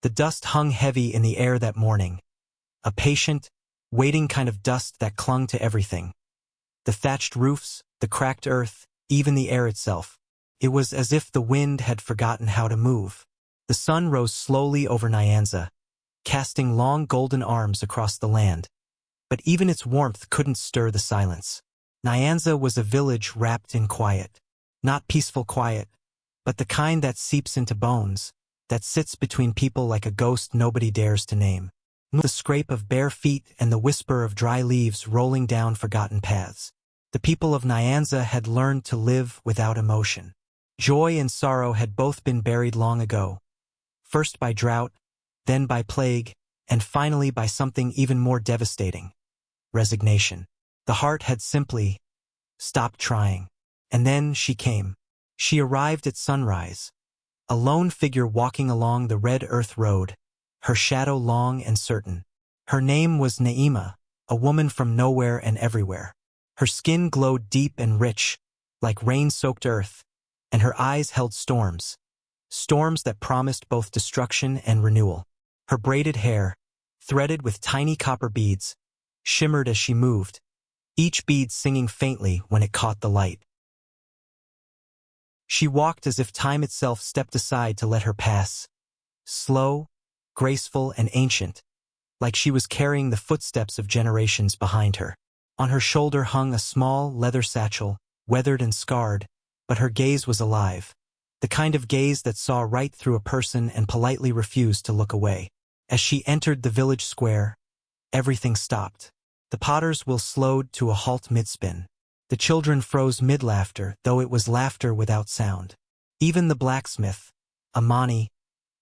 The dust hung heavy in the air that morning, a patient, waiting kind of dust that clung to everything. The thatched roofs, the cracked earth, even the air itself. It was as if the wind had forgotten how to move. The sun rose slowly over Nyanza, casting long golden arms across the land. But even its warmth couldn't stir the silence. Nyanza was a village wrapped in quiet. Not peaceful quiet, but the kind that seeps into bones, that sits between people like a ghost nobody dares to name. The scrape of bare feet and the whisper of dry leaves rolling down forgotten paths. The people of Nyanza had learned to live without emotion. Joy and sorrow had both been buried long ago. First by drought, then by plague, and finally by something even more devastating. Resignation. The heart had simply stopped trying. And then she came. She arrived at sunrise. A lone figure walking along the red earth road, her shadow long and certain. Her name was Naima, a woman from nowhere and everywhere. Her skin glowed deep and rich, like rain-soaked earth, and her eyes held storms. Storms that promised both destruction and renewal. Her braided hair, threaded with tiny copper beads, shimmered as she moved, each bead singing faintly when it caught the light. She walked as if time itself stepped aside to let her pass, slow, graceful, and ancient, like she was carrying the footsteps of generations behind her. On her shoulder hung a small leather satchel, weathered and scarred, but her gaze was alive, the kind of gaze that saw right through a person and politely refused to look away. As she entered the village square, everything stopped. The potter's wheel slowed to a halt mid-spin. The children froze mid-laughter, though it was laughter without sound. Even the blacksmith, Amani,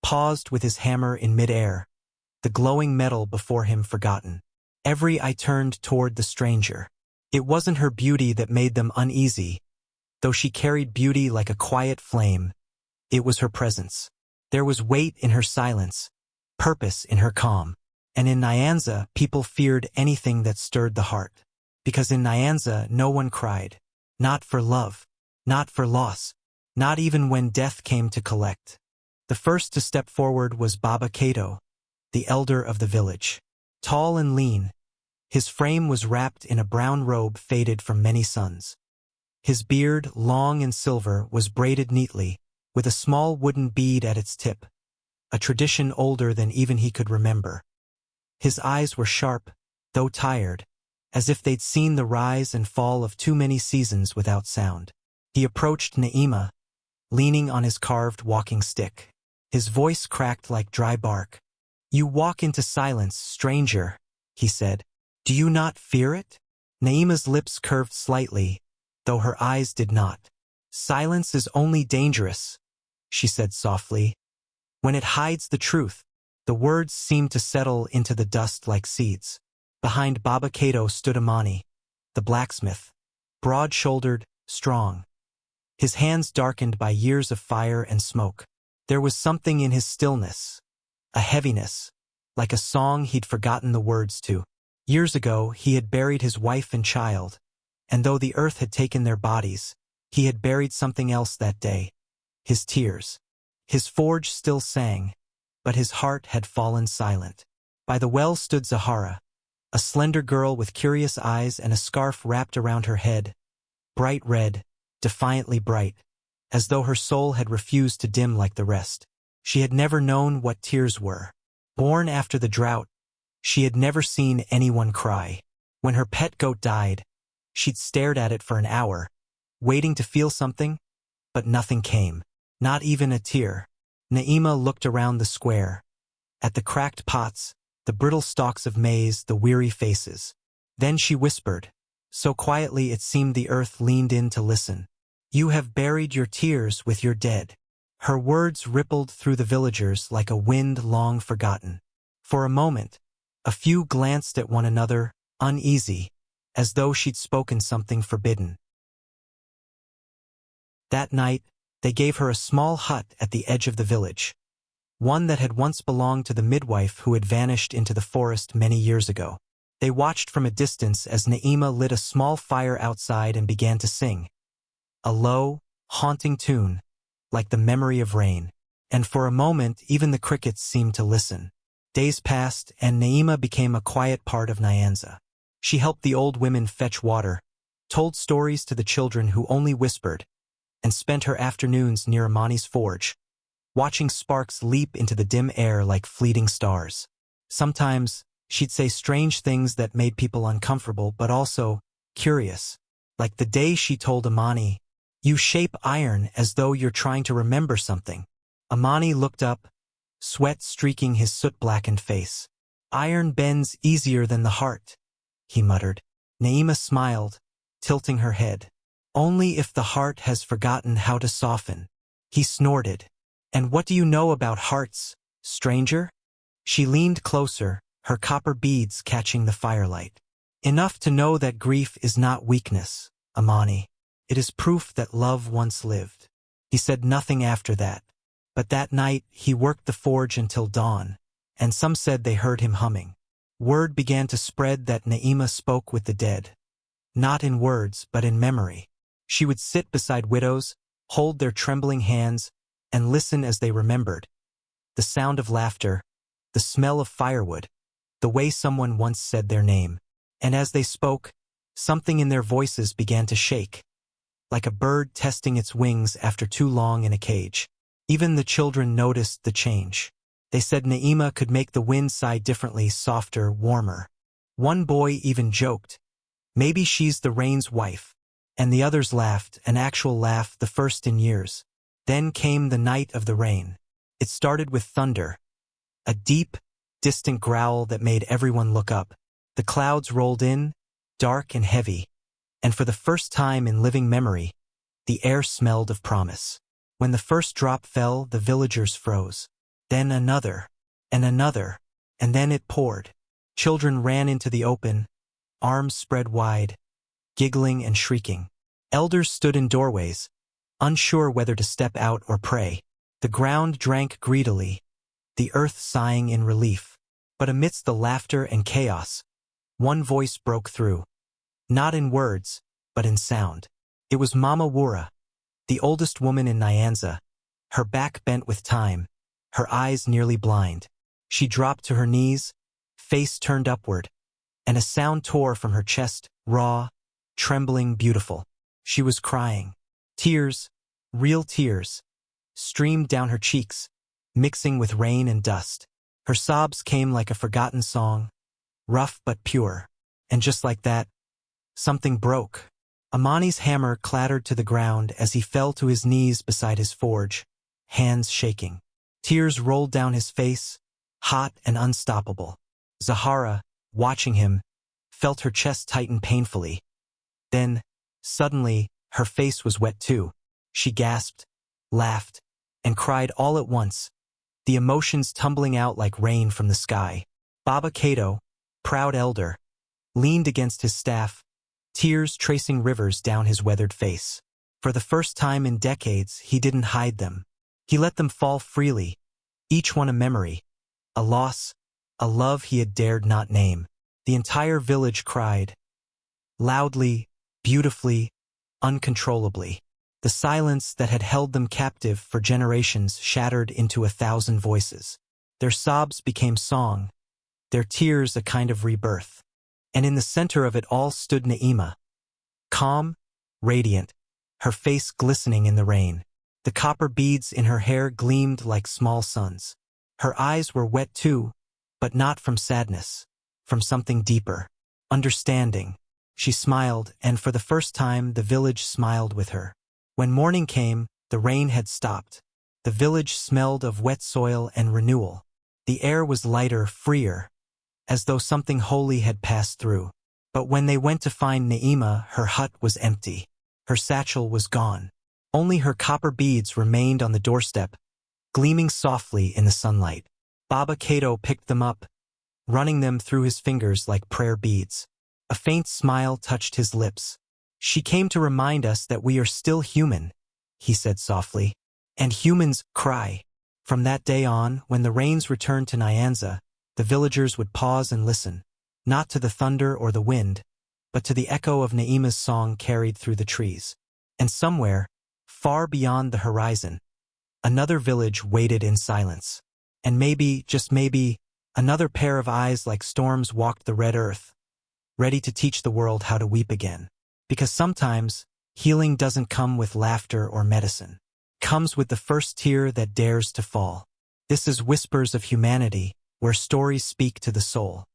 paused with his hammer in mid-air, the glowing metal before him forgotten. Every eye turned toward the stranger. It wasn't her beauty that made them uneasy, though she carried beauty like a quiet flame. It was her presence. There was weight in her silence, purpose in her calm. And in Nyanza, people feared anything that stirred the heart. Because in Nyanza, no one cried. Not for love. Not for loss. Not even when death came to collect. The first to step forward was Baba Kato, the elder of the village. Tall and lean, his frame was wrapped in a brown robe faded from many suns. His beard, long and silver, was braided neatly, with a small wooden bead at its tip, a tradition older than even he could remember. His eyes were sharp, though tired, as if they'd seen the rise and fall of too many seasons without sound. He approached Naima, leaning on his carved walking stick. His voice cracked like dry bark. "You walk into silence, stranger," he said. "Do you not fear it?" Naima's lips curved slightly, though her eyes did not. "Silence is only dangerous," she said softly, "when it hides the truth." The words seemed to settle into the dust like seeds. Behind Baba Kato stood Amani, the blacksmith, broad-shouldered, strong. His hands darkened by years of fire and smoke. There was something in his stillness, a heaviness, like a song he'd forgotten the words to. Years ago, he had buried his wife and child, and though the earth had taken their bodies, he had buried something else that day, his tears. His forge still sang, but his heart had fallen silent. By the well stood Zahara, a slender girl with curious eyes and a scarf wrapped around her head, bright red, defiantly bright, as though her soul had refused to dim like the rest. She had never known what tears were. Born after the drought, she had never seen anyone cry. When her pet goat died, she'd stared at it for an hour, waiting to feel something, but nothing came, not even a tear. Naima looked around the square, at the cracked pots, the brittle stalks of maize, the weary faces. Then she whispered, so quietly it seemed the earth leaned in to listen. "You have buried your tears with your dead." Her words rippled through the villagers like a wind long forgotten. For a moment, a few glanced at one another, uneasy, as though she'd spoken something forbidden. That night, they gave her a small hut at the edge of the village, one that had once belonged to the midwife who had vanished into the forest many years ago. They watched from a distance as Naima lit a small fire outside and began to sing. A low, haunting tune, like the memory of rain. and for a moment even the crickets seemed to listen. Days passed, and Naima became a quiet part of Nyanza. She helped the old women fetch water, told stories to the children who only whispered, and spent her afternoons near Amani's forge, watching sparks leap into the dim air like fleeting stars. Sometimes, she'd say strange things that made people uncomfortable but also curious, like the day she told Amani, "You shape iron as though you're trying to remember something." Amani looked up, sweat streaking his soot-blackened face. "Iron bends easier than the heart," he muttered. Naima smiled, tilting her head. "Only if the heart has forgotten how to soften." He snorted. "And what do you know about hearts, stranger?" She leaned closer, her copper beads catching the firelight. "Enough to know that grief is not weakness, Amani. It is proof that love once lived." He said nothing after that. But that night, he worked the forge until dawn, and some said they heard him humming. Word began to spread that Naima spoke with the dead. Not in words, but in memory. She would sit beside widows, hold their trembling hands, and listen as they remembered. The sound of laughter, the smell of firewood, the way someone once said their name. And as they spoke, something in their voices began to shake, like a bird testing its wings after too long in a cage. Even the children noticed the change. They said Naima could make the wind sigh differently, softer, warmer. One boy even joked, "Maybe she's the rain's wife." And the others laughed, an actual laugh, the first in years. Then came the night of the rain. It started with thunder, a deep, distant growl that made everyone look up. The clouds rolled in, dark and heavy, and for the first time in living memory, the air smelled of promise. When the first drop fell, the villagers froze. Then another, and then it poured. Children ran into the open, arms spread wide, giggling and shrieking. Elders stood in doorways, unsure whether to step out or pray. The ground drank greedily, the earth sighing in relief. But amidst the laughter and chaos, one voice broke through. Not in words, but in sound. It was Mama Wura, the oldest woman in Nyanza, her back bent with time, her eyes nearly blind. She dropped to her knees, face turned upward, and a sound tore from her chest, raw, trembling, beautiful. She was crying. Tears, real tears, streamed down her cheeks, mixing with rain and dust. Her sobs came like a forgotten song, rough but pure. And just like that, something broke. Amani's hammer clattered to the ground as he fell to his knees beside his forge, hands shaking. Tears rolled down his face, hot and unstoppable. Zahara, watching him, felt her chest tighten painfully. Then, suddenly, her face was wet too. She gasped, laughed, and cried all at once, the emotions tumbling out like rain from the sky. Baba Cato, proud elder, leaned against his staff, tears tracing rivers down his weathered face. For the first time in decades, he didn't hide them. He let them fall freely, each one a memory, a loss, a love he had dared not name. The entire village cried, loudly, beautifully, uncontrollably. The silence that had held them captive for generations shattered into 1,000 voices. Their sobs became song, their tears a kind of rebirth. And in the center of it all stood Naima, calm, radiant, her face glistening in the rain. The copper beads in her hair gleamed like small suns. Her eyes were wet too, but not from sadness, from something deeper, understanding. She smiled, and for the first time the village smiled with her. When morning came, the rain had stopped. The village smelled of wet soil and renewal. The air was lighter, freer, as though something holy had passed through. But when they went to find Naima, her hut was empty. Her satchel was gone. Only her copper beads remained on the doorstep, gleaming softly in the sunlight. Baba Cato picked them up, running them through his fingers like prayer beads. A faint smile touched his lips. "She came to remind us that we are still human," he said softly. "And humans cry." From that day on, when the rains returned to Nyanza, the villagers would pause and listen, not to the thunder or the wind, but to the echo of Naima's song carried through the trees. And somewhere, far beyond the horizon, Another village waited in silence. And maybe, just maybe, another pair of eyes like storms walked the red earth, ready to teach the world how to weep again. Because sometimes, healing doesn't come with laughter or medicine. It comes with the first tear that dares to fall. This is Whispers of Humanity, where stories speak to the soul.